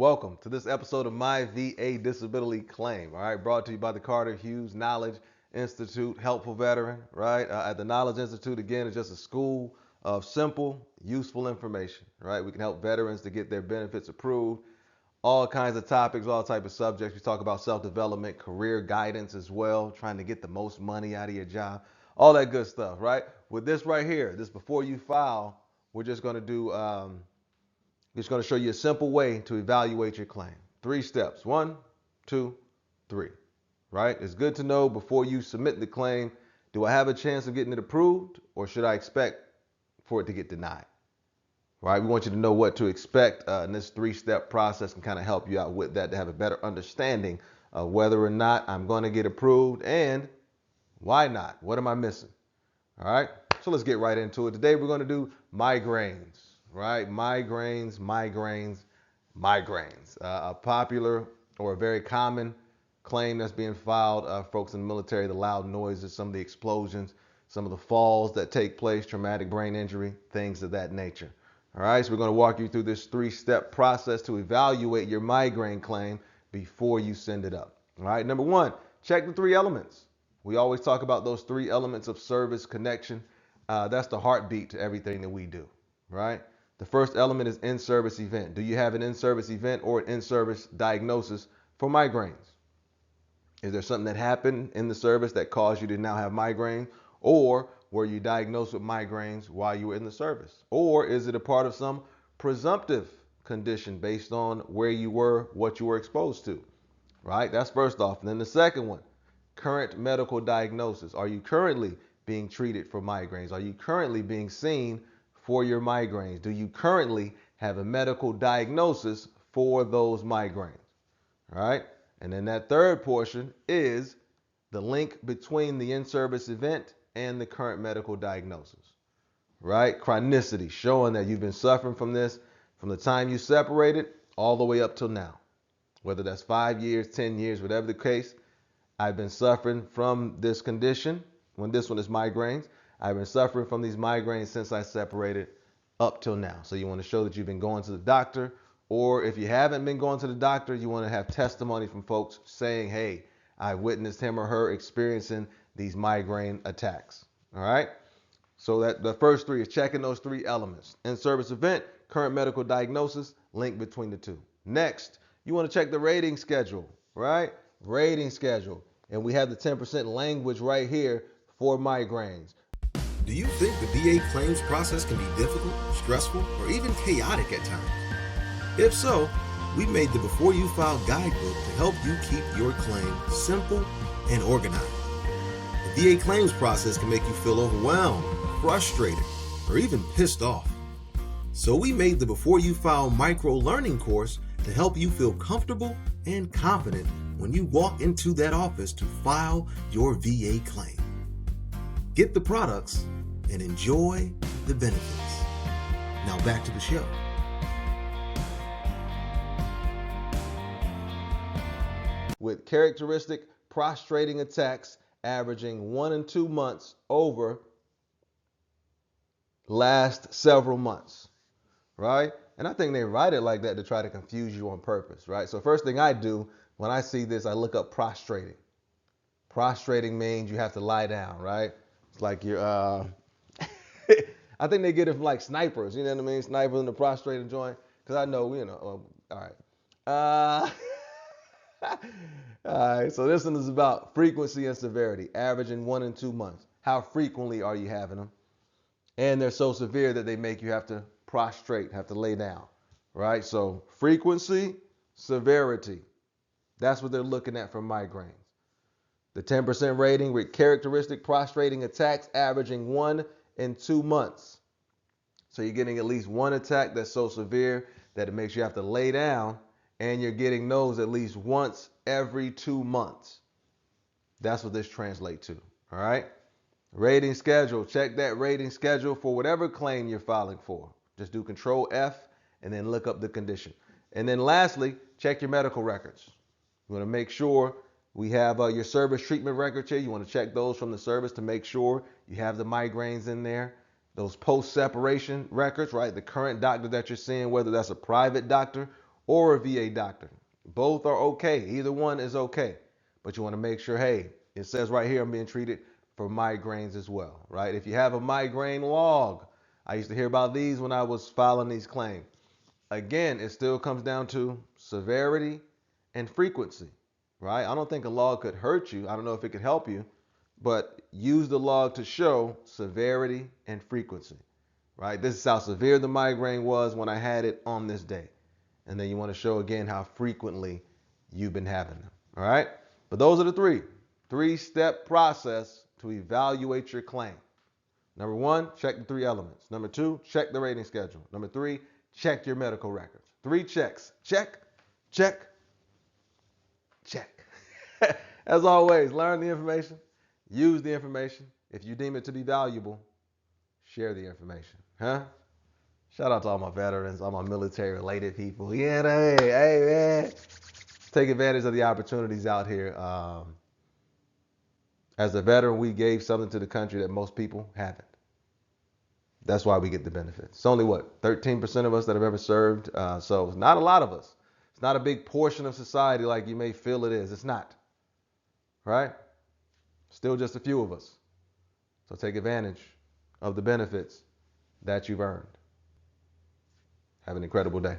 Welcome to this episode of My VA Disability Claim. All right, brought to you by the Carter Hughes Knowledge Institute, helpful veteran. Right, at the Knowledge Institute, again, is just a school of simple, useful information. Right, we can help veterans to get their benefits approved. All kinds of topics, all types of subjects. We talk about self-development, career guidance as well, trying to get the most money out of your job, all that good stuff. Right. With this right here, this before you file, we're just going to do. It's going to show you a simple way to evaluate your claim. 3 steps. 1, 2, 3. Right? It's good to know before you submit the claim, do I have a chance of getting it approved or should I expect for it to get denied? Right? We want you to know what to expect, and this 3-step process can kind of help you out with that to have a better understanding of whether or not I'm going to get approved and why not? What am I missing? All right? So let's get right into it. Today we're going to do migraines. Right? Migraines. A popular or a very common claim that's being filed, folks in the military, the loud noises, some of the explosions, some of the falls that take place, traumatic brain injury, things of that nature. All right, so we're going to walk you through this 3-step process to evaluate your migraine claim before you send it up. All right, number 1, check the 3 elements. We always talk about those 3 elements of service connection. That's the heartbeat to everything that we do, right? The first element is in-service event. Do you have an in-service event or an in-service diagnosis for migraines? Is there something that happened in the service that caused you to now have migraines? Or were you diagnosed with migraines while you were in the service? Or is it a part of some presumptive condition based on where you were, what you were exposed to? Right? That's first off. And then the second one, current medical diagnosis. Are you currently being treated for migraines? Are you currently being seen for your migraines? Do you currently have a medical diagnosis for those migraines? All right. And then that third portion is the link between the in-service event and the current medical diagnosis. Right? Chronicity, showing that you've been suffering from this from the time you separated all the way up till now. Whether that's 5 years, 10 years, whatever the case, I've been suffering from this condition. When this one is migraines, I've been suffering from these migraines since I separated up till now. So you want to show that you've been going to the doctor, or if you haven't been going to the doctor, you want to have testimony from folks saying, hey, I witnessed him or her experiencing these migraine attacks. All right. So that the first 3 is checking those 3 elements: in-service event, current medical diagnosis, link between the 2. Next, you want to check the rating schedule, right? Rating schedule. And we have the 10% language right here for migraines. Do you think the VA claims process can be difficult, stressful, or even chaotic at times? If so, we made the Before You File Guidebook to help you keep your claim simple and organized. The VA claims process can make you feel overwhelmed, frustrated, or even pissed off. So we made the Before You File Microlearning Course to help you feel comfortable and confident when you walk into that office to file your VA claim. Get the products and enjoy the benefits. Now back to the show. With characteristic prostrating attacks averaging 1 and 2 months over last several months, right? And I think they write it like that to try to confuse you on purpose, right? So first thing I do when I see this, I look up prostrating. Prostrating means you have to lie down, right? It's like you're, I think they get it from like snipers, you know what I mean? Snipers in the prostrating joint. Because I know, all right. All right, so this one is about frequency and severity, averaging 1 and 2 months. How frequently are you having them? And they're so severe that they make you have to prostrate, have to lay down, right? So frequency, severity, that's what they're looking at for migraines. The 10% rating with characteristic prostrating attacks averaging 1 and 2 months. So you're getting at least one attack that's so severe that it makes you have to lay down, and you're getting those at least once every 2 months. That's what this translates to, all right? Rating schedule, check that rating schedule for whatever claim you're filing for. Just do Control F and then look up the condition. And then lastly, check your medical records. You want to make sure we have your service treatment records here. You want to check those from the service to make sure you have the migraines in there. Those post-separation records, right? The current doctor that you're seeing, whether that's a private doctor or a VA doctor. Both are okay. Either one is okay. But you want to make sure, hey, it says right here I'm being treated for migraines as well, right? If you have a migraine log, I used to hear about these when I was filing these claims. Again, it still comes down to severity and frequency, right? I don't think a log could hurt you. I don't know if it could help you, but use the log to show severity and frequency, right? This is how severe the migraine was when I had it on this day. And then you want to show again how frequently you've been having them, all right? But those are the three-step process to evaluate your claim. Number one, check the 3 elements. Number 2, check the rating schedule. Number 3, check your medical records. 3 checks. Check, check, check. As always, learn the information, use the information. If you deem it to be valuable, share the information. Shout out to all my veterans, all my military-related people. Yeah, hey, man. Take advantage of the opportunities out here. As a veteran, we gave something to the country that most people haven't. That's why we get the benefits. It's only, 13% of us that have ever served. So it's not a lot of us. It's not a big portion of society like you may feel it is. It's not. Right? Still just a few of us. So take advantage of the benefits that you've earned. Have an incredible day.